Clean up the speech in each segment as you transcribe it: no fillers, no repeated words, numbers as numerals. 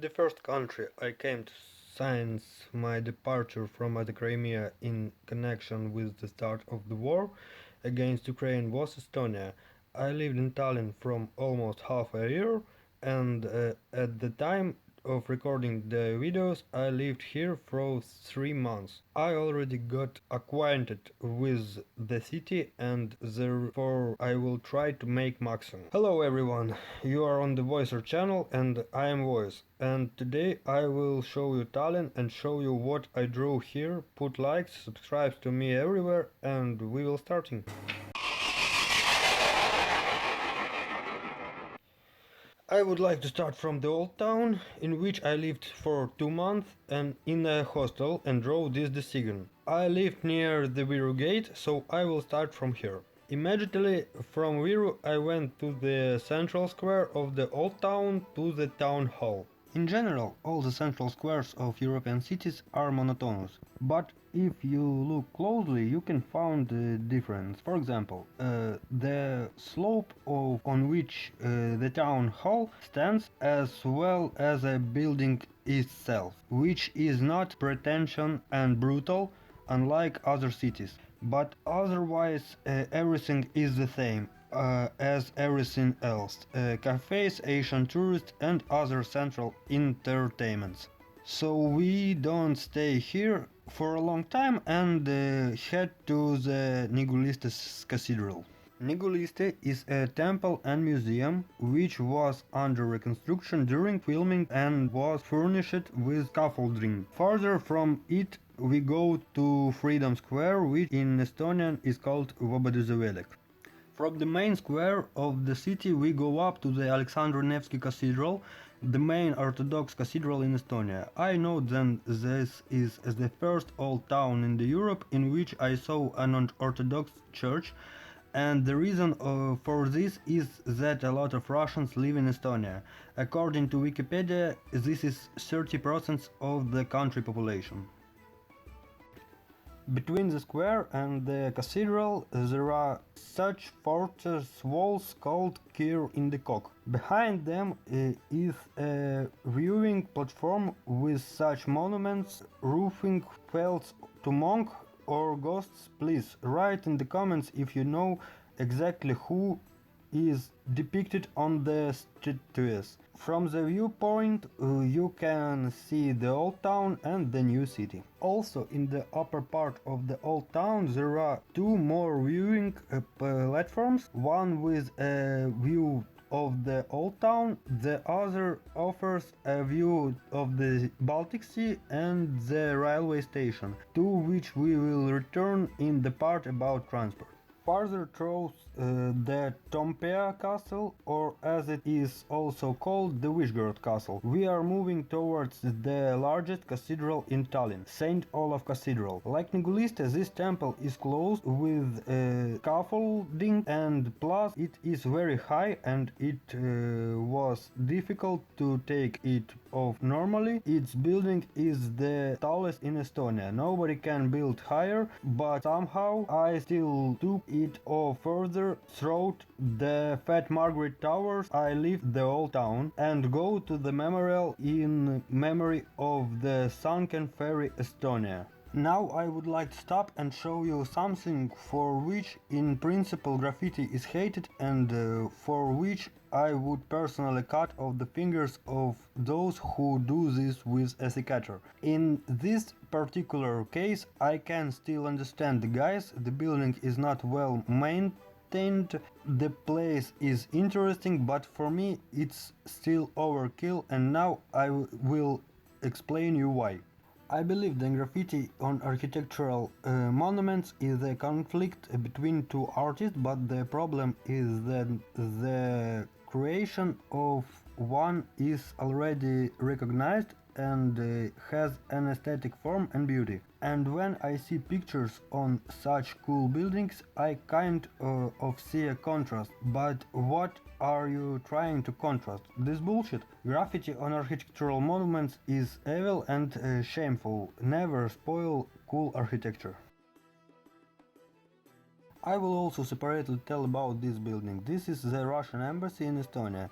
The first country I came to since my departure from the Crimea in connection with the start of the war against Ukraine was Estonia. I lived in Tallinn from almost half a year, and at the time of recording the videos I lived here for 3 months. I already got acquainted with the city and therefore I will try to make maximum. Hello everyone, you are on the Voicer channel and I am Voice, and today I will show you Tallinn and show you what I drew here. Put likes, subscribe to me everywhere, and we will starting. I would like to start from the old town, in which I lived for 2 months and in a hostel and draw this decision. I lived near the Viru gate, so I will start from here. Immediately from Viru I went to the central square of the old town to the town hall. In general, all the central squares of European cities are monotonous, but if you look closely you can find a difference. For example, the slope on which the town hall stands, as well as a building itself, which is not pretentious and brutal unlike other cities, but otherwise everything is the same as everything else, cafes, Asian tourists and other central entertainments. So we don't stay here for a long time and head to the Niguliste's cathedral. Niguliste is a temple and museum which was under reconstruction during filming and was furnished with scaffolding. Further from it we go to Freedom Square, which in Estonian is called Vabaduse. From the main square of the city we go up to the Alexander Nevsky Cathedral, the main Orthodox cathedral in Estonia. I know then this is the first old town in the Europe in which I saw an Orthodox church, and the reason for this is that a lot of Russians live in Estonia. According to Wikipedia, this is 30% of the country population. Between the square and the cathedral there are such fortress walls called Kir in the Cock. Behind them is a viewing platform with such monuments. Roofing fails to monk or ghosts. Please write in the comments if you know exactly who is depicted on the statues. From the viewpoint you can see the old town and the new city. Also in the upper part of the old town there are two more viewing platforms, one with a view of the old town, the other offers a view of the Baltic Sea and the railway station, to which we will return in the part about transport. Further through the Toompea Castle, or as it is also called, the Vyšegrad Castle. We are moving towards the largest cathedral in Tallinn, St. Olaf Cathedral. Like Niguliste, this temple is closed with scaffolding, and plus it is very high and it was difficult to take it off normally. Its building is the tallest in Estonia. Nobody can build higher, but somehow I still took it off further through the Fat Margaret Towers. I leave the old town and go to the memorial in memory of the sunken ferry Estonia. Now I would like to stop and show you something for which in principle graffiti is hated and for which I would personally cut off the fingers of those who do this with a cicature. In this particular case I can still understand the guys. The building is not well maintained, the place is interesting, but for me it's still overkill, and now I will explain you why. I believe that graffiti on architectural monuments is a conflict between two artists, but the problem is that the creation of one is already recognized and has an aesthetic form and beauty. And when I see pictures on such cool buildings, I kind of see a contrast. But what are you trying to contrast? This bullshit? Graffiti on architectural monuments is evil and shameful. Never spoil cool architecture. I will also separately tell about this building. This is the Russian embassy in Estonia,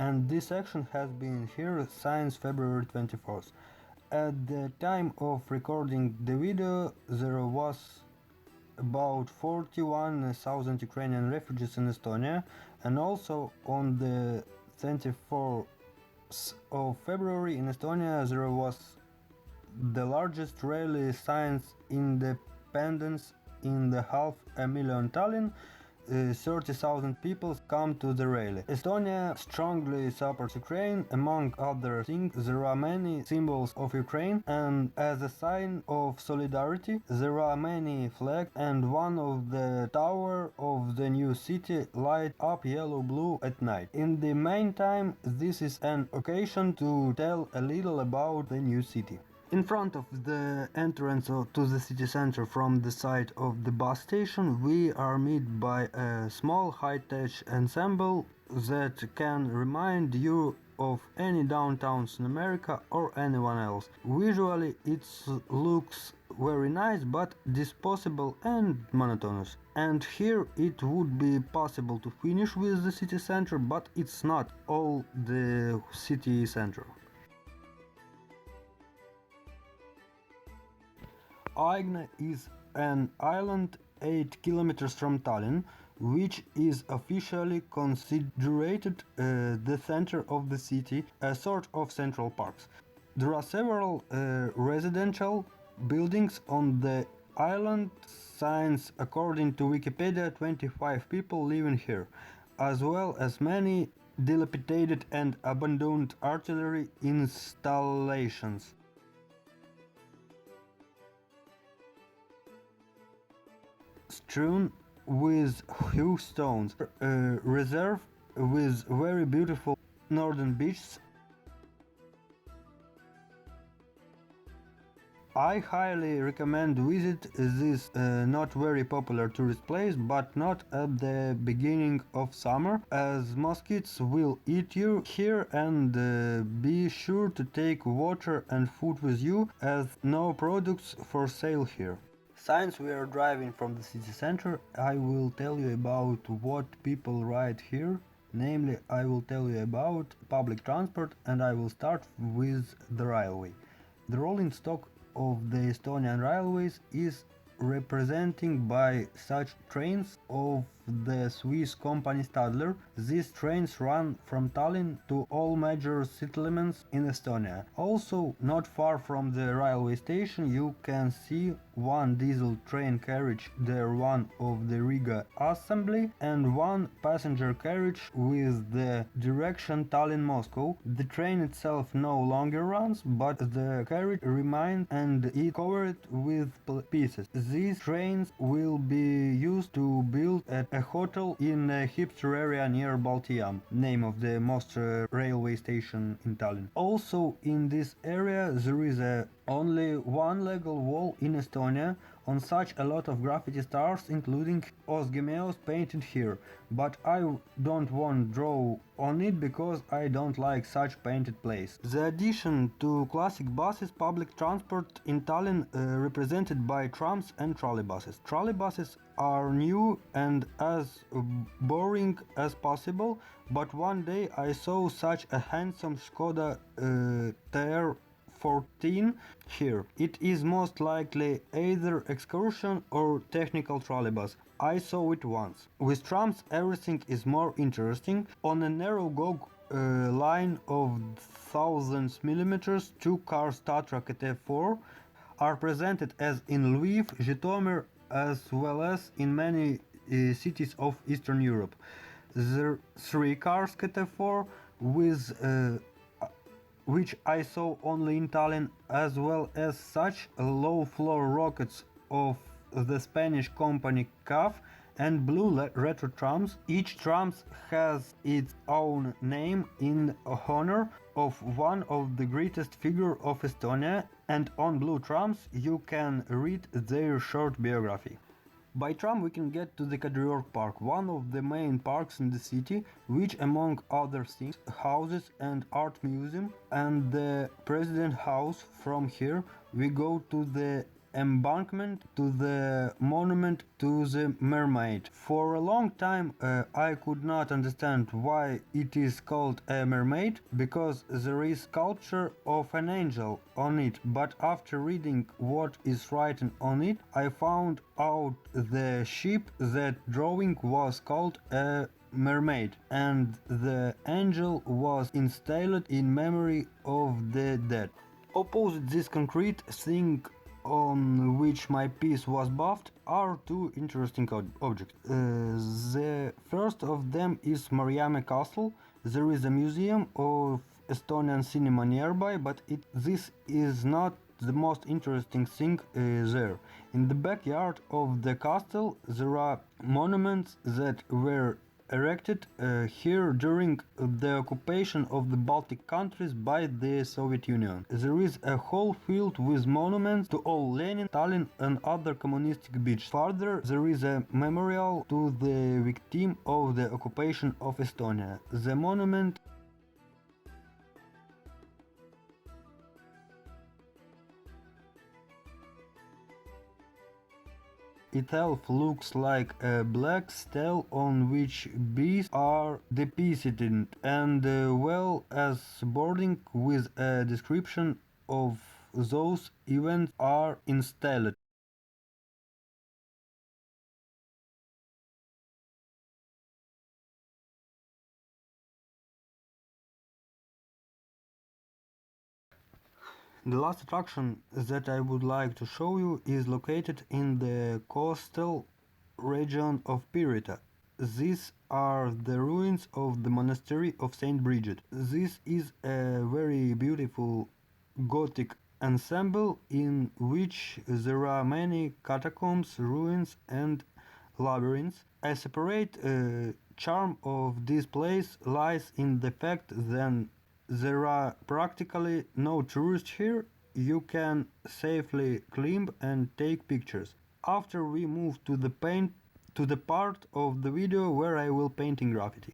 and this action has been here since February 24th. At the time of recording the video, there was about 41,000 Ukrainian refugees in Estonia, and also on the 24th of February in Estonia there was the largest rally since independence in the half a million Tallinn. 30,000 people come to the rally. Estonia strongly supports Ukraine. Among other things, there are many symbols of Ukraine, and as a sign of solidarity, there are many flags, and one of the tower of the new city light up yellow-blue at night. In the meantime, this is an occasion to tell a little about the new city. In front of the entrance to the city center from the side of the bus station, we are met by a small high-tech ensemble that can remind you of any downtowns in America or anyone else. Visually it looks very nice, but disposable and monotonous. And here it would be possible to finish with the city center, but it's not all the city center. Aigna is an island 8 kilometers from Tallinn, which is officially considered the center of the city, a sort of central park. There are several residential buildings on the island, since according to Wikipedia 25 people living here, as well as many dilapidated and abandoned artillery installations. Strewn with huge stones, a reserve with very beautiful northern beaches. I highly recommend visit this not very popular tourist place, but not at the beginning of summer, as mosquitoes will eat you here, and be sure to take water and food with you, as no products for sale here. Since we are driving from the city center, I will tell you about what people ride here. Namely, I will tell you about public transport, and I will start with the railway. The rolling stock of the Estonian railways is represented by such trains of the Swiss company Stadler. These trains run from Tallinn to all major settlements in Estonia. Also, not far from the railway station, you can see one diesel train carriage there, one of the Riga assembly, and one passenger carriage with the direction Tallinn-Moscow. The train itself no longer runs, but the carriage remains and is covered with pieces. These trains will be used to build a hotel in a hipster area near Baltiam, name of the most railway station in Tallinn. Also in this area there is only one legal wall in Estonia, on such a lot of graffiti stars, including Osgemeos painted here, but I don't want to draw on it because I don't like such painted place. The addition to classic buses, public transport in Tallinn represented by trams and trolleybuses. Trolleybuses are new and as boring as possible, but one day I saw such a handsome Skoda TR14 here. It is most likely either excursion or technical trolleybus. I saw it once. With trams everything is more interesting. On a narrow gauge line of thousands millimeters, two cars Tatra KT4 are presented as in Lviv, Zhytomyr, as well as in many cities of Eastern Europe. There are three cars KT4 with which I saw only in Tallinn, as well as such low-floor rockets of the Spanish company CAF and blue retro trams. Each tram has its own name in honor of one of the greatest figures of Estonia, and on blue trams you can read their short biography. By tram we can get to the Kadriorg Park, one of the main parks in the city, which among other things houses an art museum and the president house. From here we go to the embankment to the monument to the mermaid. For a long time I could not understand why it is called a mermaid, because there is sculpture of an angel on it, but after reading what is written on it I found out the ship that drawing was called a mermaid, and the angel was installed in memory of the dead. Opposite this concrete thing on which my piece was buffed are two interesting objects. The first of them is Mariame Castle. There is a museum of Estonian cinema nearby, but this is not the most interesting thing there. In the backyard of the castle there are monuments that were erected here during the occupation of the Baltic countries by the Soviet Union. There is a whole field with monuments to all Lenin, Tallinn and other communistic beaches. Further, there is a memorial to the victim of the occupation of Estonia. The monument itself looks like a black stele on which bees are depicted, and well as boarding with a description of those events are installed. The last attraction that I would like to show you is located in the coastal region of Pirita. These are the ruins of the monastery of Saint Bridget. This is a very beautiful Gothic ensemble in which there are many catacombs, ruins and labyrinths. A separate charm of this place lies in the fact that there are practically no tourists here. You can safely climb and take pictures. After we move to the part of the video where I will paint in graffiti.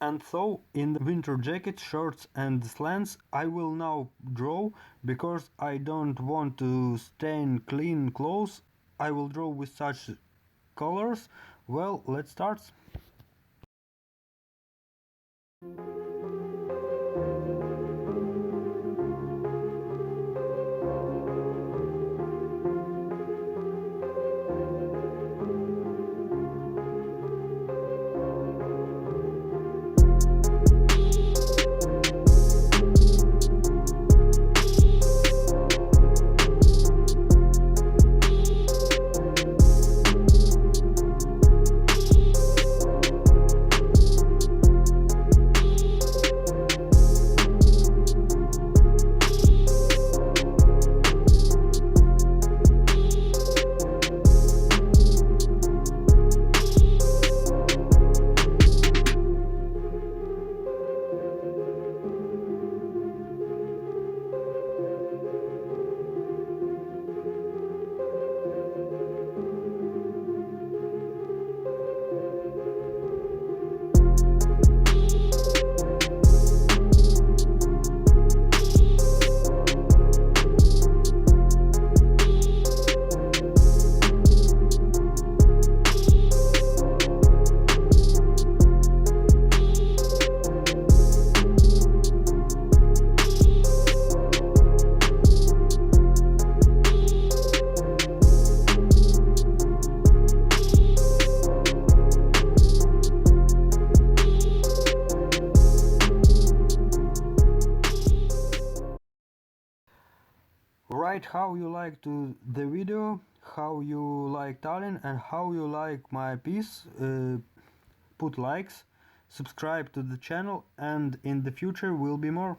And so, in the winter jacket, shorts and slants, I will now draw, because I don't want to stain clean clothes. I will draw with such colors. Well, let's start. Write how you like to the video, how you like Tallinn and how you like my piece. Put likes, subscribe to the channel, and in the future will be more.